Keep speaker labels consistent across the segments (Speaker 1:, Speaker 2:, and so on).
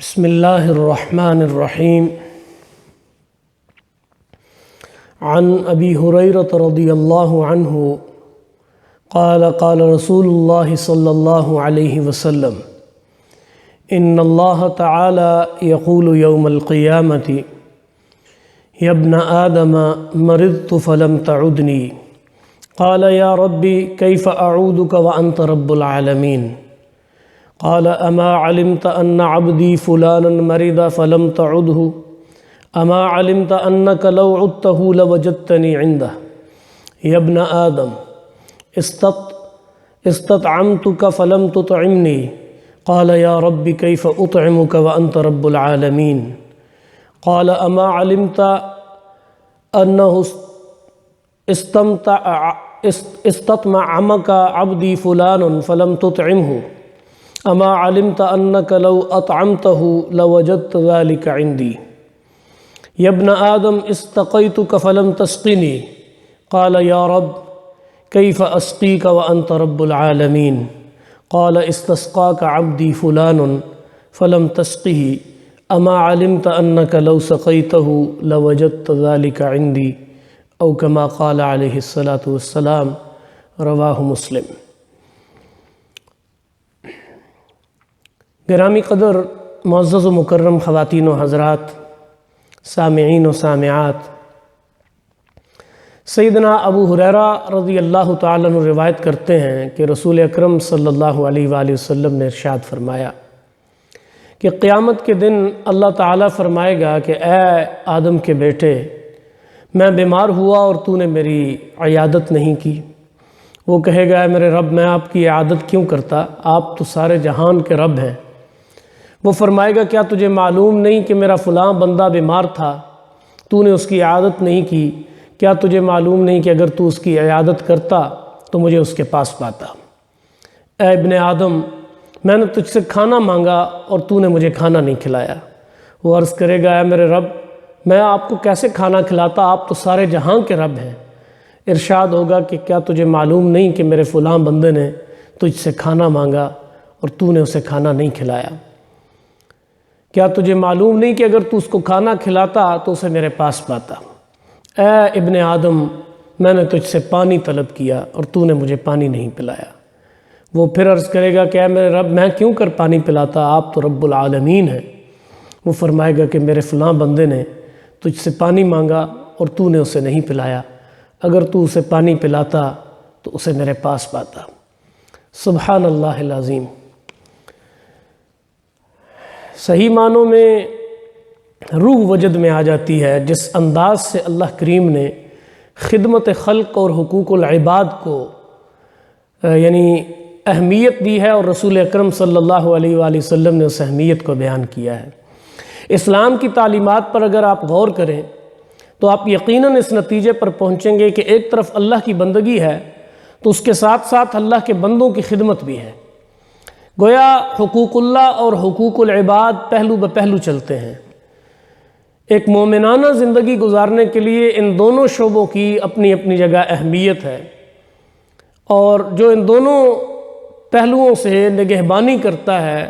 Speaker 1: بسم اللہ الرحمن الرحیم عن ابی ہریرہ رضی اللہ عنہ قال قال رسول اللہ صلی اللہ علیہ وسلم ان اللہ تعالی یقول یوم القیامۃ یا ابن آدم مرضت فلم تعدنی قال یا ربی کیف اعودک وانت رب العالمین قال اما علمت ان عبدی فلانا مرض فلم تعده اما علمت انك لو عدته لوجدتني عنده يا ابن آدم استطعمتك فلم تطعمني قال يا رب كيف أطعمك وأنت رب العالمين قال اما علمت انه استطعمك عبدي فلان فلم تطعمه اما علمت انك لو اطعمته لوجدت ذلك عندي يا ابن آدم استقيتك فلم تسقني قال يا رب كيف أسقيك وأنت رب العالمين قال استسقاك عبدي فلان فلم تسقه اما علمت انك لو سقيته لوجدت ذلك عندي او كما قال عليه الصلاة والسلام رواه مسلم۔ گرامی قدر معزز و مکرم خواتین و حضرات، سامعین و سامعات، سیدنا ابو ہریرہ رضی اللہ تعالیٰ عنہ روایت کرتے ہیں کہ رسول اکرم صلی اللہ علیہ وآلہ وسلم نے ارشاد فرمایا کہ قیامت کے دن اللہ تعالیٰ فرمائے گا کہ اے آدم کے بیٹے، میں بیمار ہوا اور تو نے میری عیادت نہیں کی۔ وہ کہے گا اے میرے رب، میں آپ کی عیادت کیوں کرتا، آپ تو سارے جہان کے رب ہیں۔ وہ فرمائے گا کیا تجھے معلوم نہیں کہ میرا فلاں بندہ بیمار تھا، تو نے اس کی عیادت نہیں کی؟ کیا تجھے معلوم نہیں کہ اگر تو اس کی عیادت کرتا تو مجھے اس کے پاس پاتا؟ اے ابن آدم، میں نے تجھ سے کھانا مانگا اور تو نے مجھے کھانا نہیں کھلایا۔ وہ عرض کرے گا اے میرے رب، میں آپ کو کیسے کھانا کھلاتا، آپ تو سارے جہاں کے رب ہیں۔ ارشاد ہوگا کہ کیا تجھے معلوم نہیں کہ میرے فلاں بندے نے تجھ سے کھانا مانگا اور تو نے اسے کھانا نہیں کھلایا؟ کیا تجھے معلوم نہیں کہ اگر تو اس کو کھانا کھلاتا تو اسے میرے پاس پاتا؟ اے ابن آدم، میں نے تجھ سے پانی طلب کیا اور تو نے مجھے پانی نہیں پلایا۔ وہ پھر عرض کرے گا کہ اے میرے رب، میں کیوں کر پانی پلاتا، آپ تو رب العالمین ہیں۔ وہ فرمائے گا کہ میرے فلاں بندے نے تجھ سے پانی مانگا اور تو نے اسے نہیں پلایا، اگر تو اسے پانی پلاتا تو اسے میرے پاس پاتا۔ سبحان اللہ العظیم۔ صحیح معنوں میں روح وجد میں آ جاتی ہے جس انداز سے اللہ کریم نے خدمت خلق اور حقوق العباد کو یعنی اہمیت دی ہے، اور رسول اکرم صلی اللہ علیہ وآلہ وسلم نے اس اہمیت کو بیان کیا ہے۔ اسلام کی تعلیمات پر اگر آپ غور کریں تو آپ یقیناً اس نتیجے پر پہنچیں گے کہ ایک طرف اللہ کی بندگی ہے تو اس کے ساتھ ساتھ اللہ کے بندوں کی خدمت بھی ہے۔ گویا حقوق اللہ اور حقوق العباد پہلو بپہلو چلتے ہیں۔ ایک مومنانہ زندگی گزارنے کے لیے ان دونوں شعبوں کی اپنی اپنی جگہ اہمیت ہے، اور جو ان دونوں پہلوؤں سے نگہبانی کرتا ہے،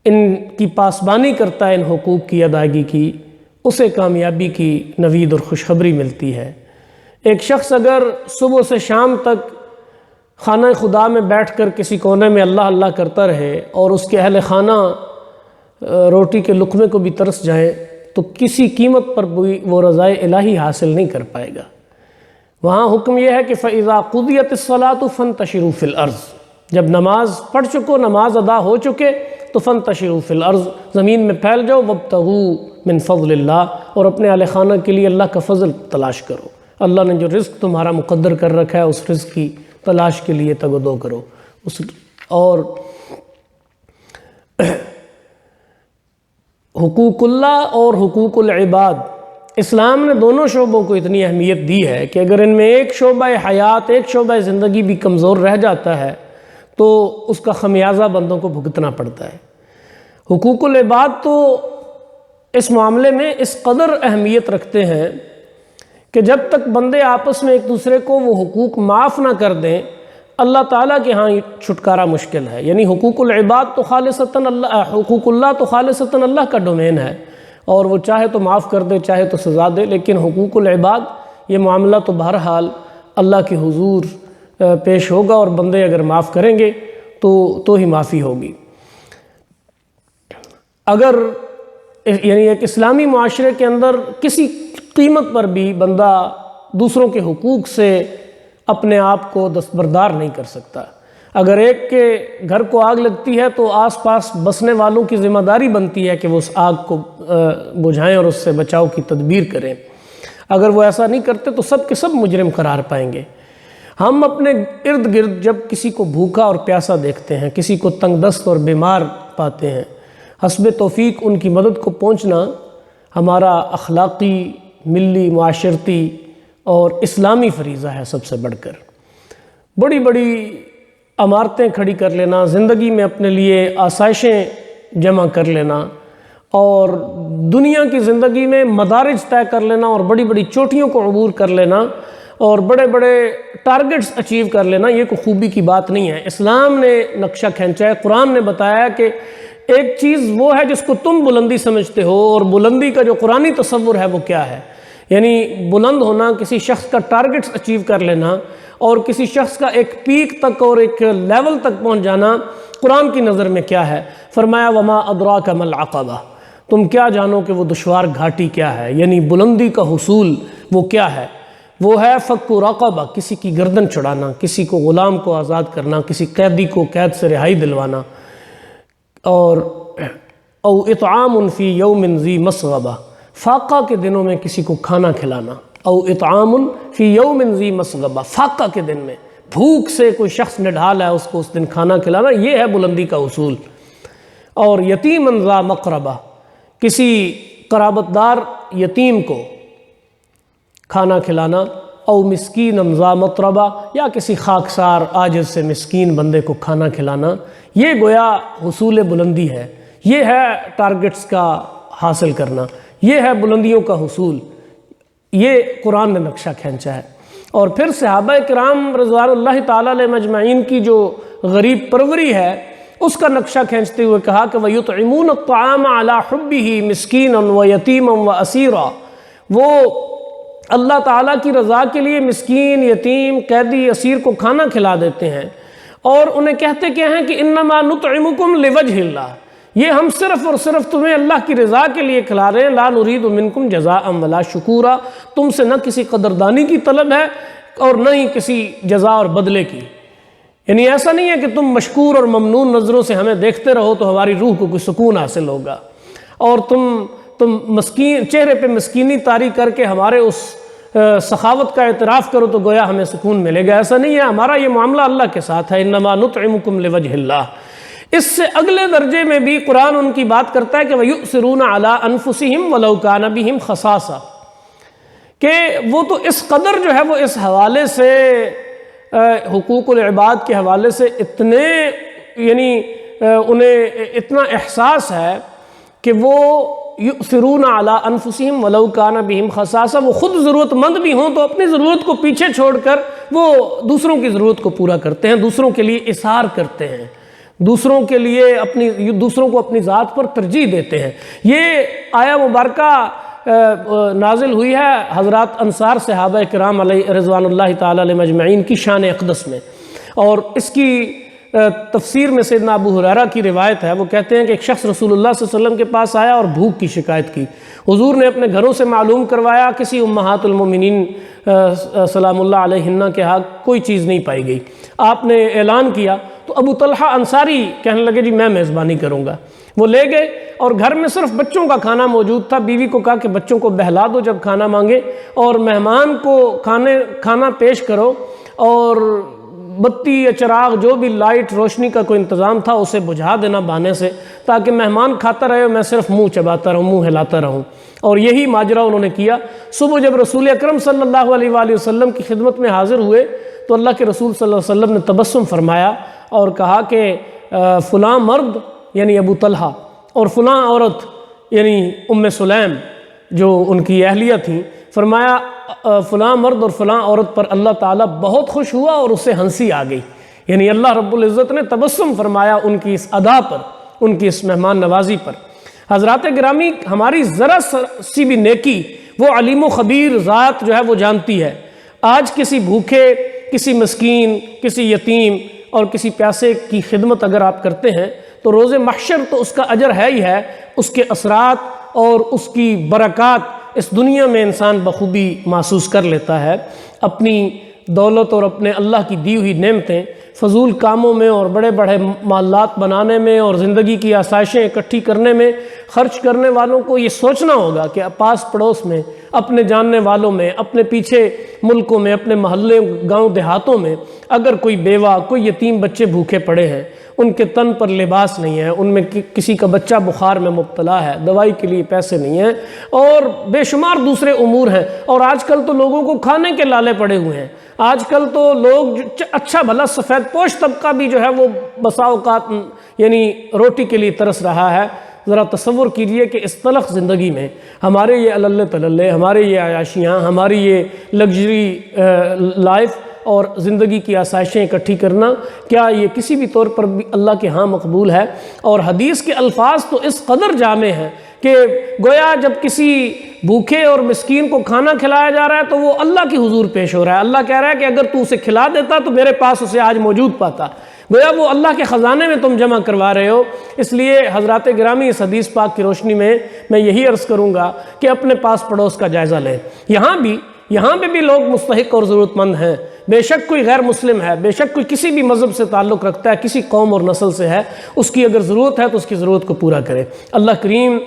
Speaker 1: ان کی پاسبانی کرتا ہے ان حقوق کی ادائیگی کی، اسے کامیابی کی نوید اور خوشخبری ملتی ہے۔ ایک شخص اگر صبح سے شام تک خانہ خدا میں بیٹھ کر کسی کونے میں اللہ اللہ کرتا رہے اور اس کے اہل خانہ روٹی کے لقمے کو بھی ترس جائیں تو کسی قیمت پر بھی وہ رضائے الہی حاصل نہیں کر پائے گا۔ وہاں حکم یہ ہے کہ فَإِذَا قُضِيَتِ الصَّلَاةُ فَانْتَشِرُوا فِي الْأَرْضِ، جب نماز پڑھ چکو، نماز ادا ہو چکے تو فَانْتَشِرُوا فِي الْأَرْضِ، زمین میں پھیل جاؤ، وَابْتَغُوا مِن فَضْلِ اللَّهِ، اور اپنے اہل خانہ کے لیے اللہ کا فضل تلاش کرو۔ اللہ نے جو رزق تمہارا مقدر کر رکھا ہے اس رزق کی تلاش کے لیے تگ و دو کرو۔ اور حقوق اللہ اور حقوق العباد، اسلام نے دونوں شعبوں کو اتنی اہمیت دی ہے کہ اگر ان میں ایک شعبہ حیات، ایک شعبہ زندگی بھی کمزور رہ جاتا ہے تو اس کا خمیازہ بندوں کو بھگتنا پڑتا ہے۔ حقوق العباد تو اس معاملے میں اس قدر اہمیت رکھتے ہیں کہ جب تک بندے آپس میں ایک دوسرے کو وہ حقوق معاف نہ کر دیں، اللہ تعالیٰ کے ہاں چھٹکارا مشکل ہے. یعنی حقوق العباد تو خالصتاً حقوق اللہ تو خالصتاً اللہ کا ڈومین ہے، اور وہ چاہے تو معاف کر دے چاہے تو سزا دے، لیکن حقوق العباد یہ معاملہ تو بہرحال اللہ کے حضور پیش ہوگا، اور بندے اگر معاف کریں گے تو ہی معافی ہوگی. اگر یعنی ایک اسلامی معاشرے کے اندر کسی قیمت پر بھی بندہ دوسروں کے حقوق سے اپنے آپ کو دستبردار نہیں کر سکتا. اگر ایک کے گھر کو آگ لگتی ہے تو آس پاس بسنے والوں کی ذمہ داری بنتی ہے کہ وہ اس آگ کو بجھائیں اور اس سے بچاؤ کی تدبیر کریں. اگر وہ ایسا نہیں کرتے تو سب کے سب مجرم قرار پائیں گے. ہم اپنے ارد گرد جب کسی کو بھوکا اور پیاسا دیکھتے ہیں، کسی کو تنگ دست اور بیمار پاتے ہیں، حسب توفیق ان کی مدد کو پہنچنا ہمارا اخلاقی، ملی، معاشرتی اور اسلامی فریضہ ہے. سب سے بڑھ کر بڑی بڑی عمارتیں کھڑی کر لینا، زندگی میں اپنے لیے آسائشیں جمع کر لینا، اور دنیا کی زندگی میں مدارج طے کر لینا، اور بڑی بڑی چوٹیوں کو عبور کر لینا، اور بڑے بڑے ٹارگٹس اچیو کر لینا، یہ کوئی خوبی کی بات نہیں ہے. اسلام نے نقشہ کھینچا ہے. قرآن نے بتایا کہ ایک چیز وہ ہے جس کو تم بلندی سمجھتے ہو، اور بلندی کا جو قرآنی تصور ہے وہ کیا ہے. یعنی بلند ہونا، کسی شخص کا ٹارگٹس اچیو کر لینا، اور کسی شخص کا ایک پیک تک اور ایک لیول تک پہنچ جانا قرآن کی نظر میں کیا ہے. فرمایا وما ادراک ما العقبہ، تم کیا جانو کہ وہ دشوار گھاٹی کیا ہے. یعنی بلندی کا حصول وہ کیا ہے؟ وہ ہے فک رقبہ، کسی کی گردن چھڑانا، کسی کو غلام کو آزاد کرنا، کسی قیدی کو قید سے رہائی دلوانا، اور او اطعام فی یوم ذی مسغبہ، فاقہ کے دنوں میں کسی کو کھانا کھلانا. او اطعام فی یوم ذی مسغبہ، فاقہ کے دن میں بھوک سے کوئی شخص نڈھال ہے، اس کو اس دن کھانا کھلانا، یہ ہے بلندی کا اصول. اور یتیما ذا مقربہ، کسی قرابت دار یتیم کو کھانا کھلانا. او مسکین ذا متربہ، یا کسی خاکسار عاجز سے مسکین بندے کو کھانا کھلانا. یہ گویا حصول بلندی ہے، یہ ہے ٹارگٹس کا حاصل کرنا، یہ ہے بلندیوں کا حصول. یہ قرآن نے نقشہ کھینچا ہے. اور پھر صحابہ کرام رضوان اللہ تعالیٰ علیہ مجمعین کی جو غریب پروری ہے اس کا نقشہ کھینچتے ہوئے کہا کہ وَيُطْعِمُونَ الطَّعَامَ عَلَىٰ حُبِّهِ مِسْكِينًا وَيَتِيمًا وَأَسِيرًا، وہ اللہ تعالیٰ کی رضا کے لیے مسکین، یتیم، قیدی، اسیر کو کھانا کھلا دیتے ہیں، اور انہیں کہتے کیا ہیں کہ انما نطعمکم لوجہ اللہ، یہ ہم صرف اور صرف تمہیں اللہ کی رضا کے لیے کھلا رہے ہیں. لا نرید منکم جزاء ولا شکورا، تم سے نہ کسی قدردانی کی طلب ہے اور نہ ہی کسی جزا اور بدلے کی. یعنی ایسا نہیں ہے کہ تم مشکور اور ممنون نظروں سے ہمیں دیکھتے رہو تو ہماری روح کو کوئی سکون حاصل ہوگا، اور تم مسکین چہرے پہ مسکینی طاری کر کے ہمارے اس سخاوت کا اعتراف کرو تو گویا ہمیں سکون ملے گا. ایسا نہیں ہے، ہمارا یہ معاملہ اللہ کے ساتھ ہے. انما نطعمکم لوجہ اللہ. اس سے اگلے درجے میں بھی قرآن ان کی بات کرتا ہے کہ وَيُؤْثِرُونَ عَلَىٰ أَنفُسِهِمْ وَلَوْ كَانَ بِهِمْ خَصَاصَةٌ، کہ وہ تو اس قدر جو ہے وہ اس حوالے سے حقوق العباد کے حوالے سے اتنے یعنی انہیں اتنا احساس ہے کہ وہ یؤثرون علی انفسہم ولو کان بہم خصاصہ، وہ خود ضرورت مند بھی ہوں تو اپنی ضرورت کو پیچھے چھوڑ کر وہ دوسروں کی ضرورت کو پورا کرتے ہیں، دوسروں کے لیے اثار کرتے ہیں، دوسروں کے لیے دوسروں کو اپنی ذات پر ترجیح دیتے ہیں. یہ آیہ مبارکہ نازل ہوئی ہے حضرات انصار صحابہ کرام علیہ رضوان اللہ تعالی علیہ مجمعین کی شان اقدس میں، اور اس کی تفسیر میں سیدنا ابو ہریرہ کی روایت ہے. وہ کہتے ہیں کہ ایک شخص رسول اللہ صلی اللہ علیہ وسلم کے پاس آیا اور بھوک کی شکایت کی. حضور نے اپنے گھروں سے معلوم کروایا، کسی امہات المومنین سلام اللہ علیہن کے ہاں کوئی چیز نہیں پائی گئی. آپ نے اعلان کیا تو ابو طلحہ انصاری کہنے لگے جی میں میزبانی کروں گا. وہ لے گئے اور گھر میں صرف بچوں کا کھانا موجود تھا. بیوی کو کہا کہ بچوں کو بہلا دو جب کھانا مانگے، اور مہمان کو کھانا پیش کرو، اور بتی یا چراغ جو بھی لائٹ روشنی کا کوئی انتظام تھا اسے بجھا دینا بہانے سے، تاکہ مہمان کھاتا رہے میں صرف منہ چباتا رہوں، منہ ہلاتا رہوں. اور یہی ماجرا انہوں نے کیا. صبح جب رسول اکرم صلی اللہ علیہ وآلہ وسلم کی خدمت میں حاضر ہوئے تو اللہ کے رسول صلی اللہ علیہ وسلم نے تبسم فرمایا اور کہا کہ فلاں مرد یعنی ابو طلحہ اور فلاں عورت یعنی ام سلیم جو ان کی اہلیہ تھیں، فرمایا فلاں مرد اور فلاں عورت پر اللہ تعالیٰ بہت خوش ہوا اور اسے ہنسی آ گئی. یعنی اللہ رب العزت نے تبسم فرمایا ان کی اس ادا پر، ان کی اس مہمان نوازی پر۔ حضرات گرامی، ہماری ذرا سی بھی نیکی وہ علیم و خبیر ذات جو ہے وہ جانتی ہے۔ آج کسی بھوکے، کسی مسکین، کسی یتیم اور کسی پیاسے کی خدمت اگر آپ کرتے ہیں تو روز محشر تو اس کا اجر ہے ہی ہے، اس کے اثرات اور اس کی برکات اس دنیا میں انسان بخوبی محسوس کر لیتا ہے۔ اپنی دولت اور اپنے اللہ کی دی ہوئی نعمتیں فضول کاموں میں اور بڑے بڑے محلات بنانے میں اور زندگی کی آسائشیں اکٹھی کرنے میں خرچ کرنے والوں کو یہ سوچنا ہوگا کہ پاس پڑوس میں، اپنے جاننے والوں میں، اپنے پیچھے ملکوں میں، اپنے محلے گاؤں دیہاتوں میں اگر کوئی بیوہ، کوئی یتیم بچے بھوکے پڑے ہیں، ان کے تن پر لباس نہیں ہے، ان میں کسی کا بچہ بخار میں مبتلا ہے، دوائی کے لیے پیسے نہیں ہیں، اور بے شمار دوسرے امور ہیں۔ اور آج کل تو لوگوں کو کھانے کے لالے پڑے ہوئے ہیں۔ آج کل تو لوگ اچھا بھلا سفید پوش طبقہ بھی جو ہے وہ بسا اوقات یعنی روٹی کے لیے ترس رہا ہے۔ ذرا تصور کیجئے کہ اس تلخ زندگی میں ہمارے یہ اللہ تللے، ہمارے یہ عیاشیاں، ہماری یہ لگژری لائف اور زندگی کی آسائشیں اکٹھی کرنا، کیا یہ کسی بھی طور پر بھی اللہ کے ہاں مقبول ہے؟ اور حدیث کے الفاظ تو اس قدر جامع ہیں کہ گویا جب کسی بھوکے اور مسکین کو کھانا کھلایا جا رہا ہے تو وہ اللہ کی حضور پیش ہو رہا ہے۔ اللہ کہہ رہا ہے کہ اگر تو اسے کھلا دیتا تو میرے پاس اسے آج موجود پاتا۔ گویا وہ اللہ کے خزانے میں تم جمع کروا رہے ہو۔ اس لیے حضرات گرامی، اس حدیث پاک کی روشنی میں میں یہی عرض کروں گا کہ اپنے پاس پڑوس کا جائزہ لیں۔ یہاں پہ بھی لوگ مستحق اور ضرورت مند ہیں۔ بے شک کوئی غیر مسلم ہے، بے شک کوئی کسی بھی مذہب سے تعلق رکھتا ہے، کسی قوم اور نسل سے ہے، اس کی اگر ضرورت ہے تو اس کی ضرورت کو پورا کرے۔ اللہ کریم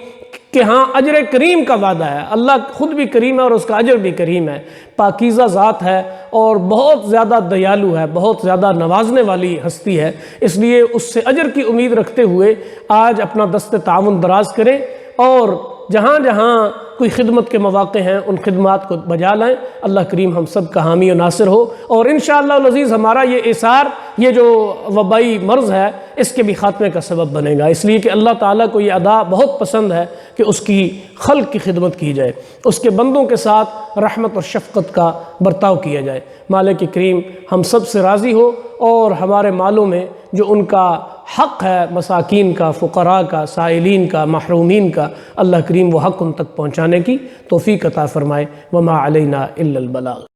Speaker 1: کہ ہاں اجر کریم کا وعدہ ہے، اللہ خود بھی کریم ہے اور اس کا اجر بھی کریم ہے، پاکیزہ ذات ہے اور بہت زیادہ دیالو ہے، بہت زیادہ نوازنے والی ہستی ہے۔ اس لیے اس سے اجر کی امید رکھتے ہوئے آج اپنا دست تعاون دراز کریں اور جہاں جہاں کوئی خدمت کے مواقع ہیں ان خدمات کو بجا لائیں۔ اللہ کریم ہم سب کا حامی و ناصر ہو، اور انشاءاللہ العزیز ہمارا یہ اعصار، یہ جو وبائی مرض ہے، اس کے بھی خاتمے کا سبب بنے گا، اس لیے کہ اللہ تعالیٰ کو یہ ادا بہت پسند ہے کہ اس کی خلق کی خدمت کی جائے، اس کے بندوں کے ساتھ رحمت اور شفقت کا برتاؤ کیا جائے۔ مالک کریم ہم سب سے راضی ہو اور ہمارے مالوں میں جو ان کا حق ہے، مساکین کا، فقراء کا، سائلین کا، محرومین کا، اللہ کریم وہ حق ان تک پہنچانے کی توفیق عطا فرمائے۔ وما علینا الا البلاغ۔